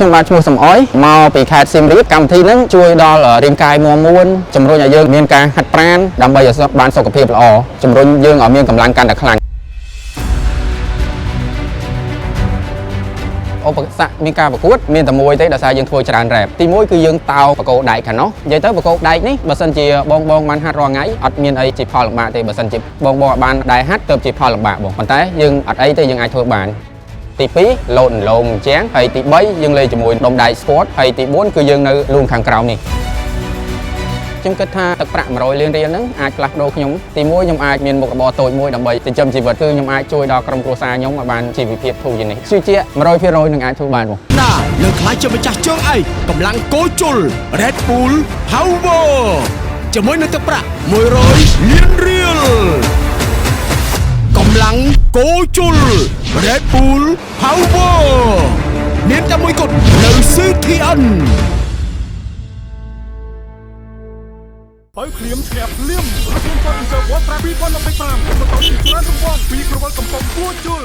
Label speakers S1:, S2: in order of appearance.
S1: ខ្ញុំបាទឈ្មោះសំអយមកពីខេត្តសៀមរាបកម្មវិធីហ្នឹងជួយដល់រាងកាយមាំមួនជំរុញឲ្យយើងមានការហាត់ប្រាណដើម្បីឲ្យបានសុខភាពល្អជំរុញយើងឲ្យមានកម្លាំងកាន់តែខ្លាំងឧបសគ្គមានការប្រកួតមានតែមួយទេដោយសារយើងធ្វើច្រើនរ៉េបទី1គឺយើងតោបកោដែកខាងនោះនិយាយទៅបកោដែកនេះបើសិនជាបងបានហាត់រាល់ថ្ងៃអត់មានអីជាផលលំបាកទេបើសិនជាបងអត់បានដែរហាត់ទៅជាផលលំបាកបងប៉ុន្តែយើងអត់អីទេយើងអាចធ្វើបានទី2លោតអន្លងជាងហើយទី3យើងលេងជាមួយដុំដៃ sport ហើយទី4គឺយើងនៅលូនខាងក្រោមនេះខ្ញុំគិតថាទឹកប្រាក់100លានរៀលហ្នឹងអាចផ្លាស់ប្ដូរខ្ញុំទី1ខ្ញុំអាចមានមុខរបរតូចមួយដើម្បីចិញ្ចឹមជីវិតគឺខ្ញុំអាចជួយដល់ក្រុមគ្រួសារខ្ញុំឲ្យបានជីវភាពធូរជាងនេះជឿជាក់ 100% នឹងអាចធ្វើបានបង
S2: ណានឹងខ្លាចជាម្ចាស់ជើងឯកកម្លាំងគោជុល Red Bull Power ជាមួយនឹងទឹកប្រាក់100លានរៀលកម្លាំងគោជុល Red Bull Power មានតែមួយគត់នៅ CTN
S3: បើភ្លាមឈ្នះភ្លាមរកខ្ញុំគាត់ពីជើងវត្តប្រា2025បន្តពីច្រើនរង្វាន់ពីក្រវិលកំពង់គួជុល